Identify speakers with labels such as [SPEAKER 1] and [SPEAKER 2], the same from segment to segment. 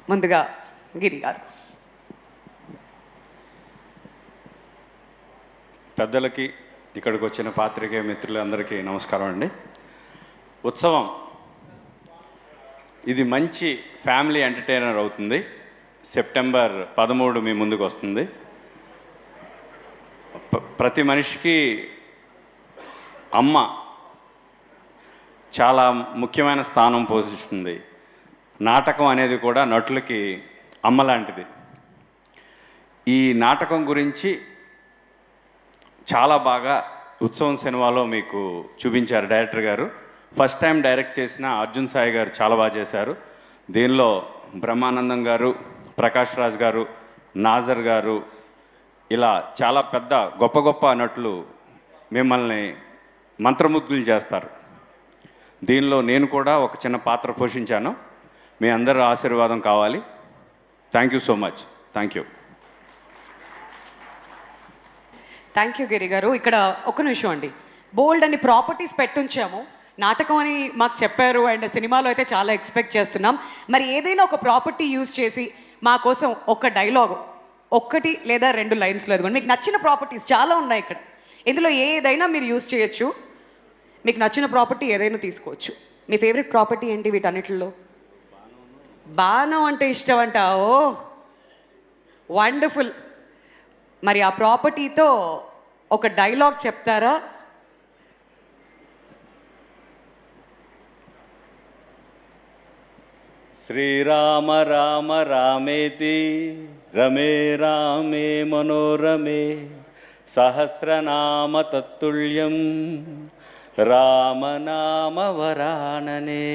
[SPEAKER 1] ముందుగా గిరి గారు.
[SPEAKER 2] పెద్దలకి, ఇక్కడికి వచ్చిన పాత్రికేయ మిత్రులందరికీ నమస్కారం అండి. ఉత్సవం ఇది మంచి ఫ్యామిలీ ఎంటర్టైనర్ అవుతుంది. సెప్టెంబర్ 13 మీ ముందుకు వస్తుంది. ప్రతి మనిషికి అమ్మ చాలా ముఖ్యమైన స్థానం పోషిస్తుంది. నాటకం అనేది కూడా నటులకి అమ్మ లాంటిది. ఈ నాటకం గురించి చాలా బాగా ఉత్సవం సినిమాలో మీకు చూపించారు డైరెక్టర్ గారు. ఫస్ట్ టైం డైరెక్ట్ చేసిన అర్జున్ సాయి గారు చాలా బాగా చేశారు. దీనిలో బ్రహ్మానందం గారు, ప్రకాష్ రాజ్ గారు, నాజర్ గారు, ఇలా చాలా పెద్ద గొప్ప గొప్ప నటులు మిమ్మల్ని మంత్రముగ్ధులు చేస్తారు. దీనిలో నేను కూడా ఒక చిన్న పాత్ర పోషించాను. మీ అందరి ఆశీర్వాదం కావాలి. Thank you so much. Thank you.
[SPEAKER 1] Thank you Giri గారు. ఇక్కడ ఒక నిమిషం అండి, బోల్డ్ అని ప్రాపర్టీస్ పెట్టుంచాము. నాటకం అని మాకు చెప్పారు అండ్ సినిమాలో అయితే చాలా ఎక్స్పెక్ట్ చేస్తున్నాం. మరి ఏదైనా ఒక ప్రాపర్టీ యూజ్ చేసి మా కోసం ఒక డైలాగ్, ఒక్కటి లేదా 2 లైన్స్లో ఎదుగుండి. మీకు నచ్చిన ప్రాపర్టీస్ చాలా ఉన్నాయి ఇక్కడ. ఇందులో ఏదైనా మీరు యూజ్ చేయొచ్చు. మీకు నచ్చిన ప్రాపర్టీ ఏదైనా తీసుకోవచ్చు. మీ ఫేవరెట్ ప్రాపర్టీ ఏంటి వీటన్నిటిలో? బాణం అంటే ఇష్టం అంట. ఓ వండర్ఫుల్. మరి ఆ ప్రాపర్టీతో ఒక డైలాగ్ చెప్తారా?
[SPEAKER 2] శ్రీరామ రామ రామేతి రమే రామే మనోరమే సహస్రనామ తత్తుల్యం రామనామ వరాననే.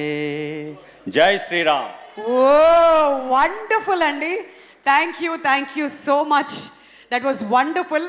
[SPEAKER 2] జై శ్రీరామ్.
[SPEAKER 1] ఓ వండర్ఫుల్ అండి. Thank you so much. That was wonderful.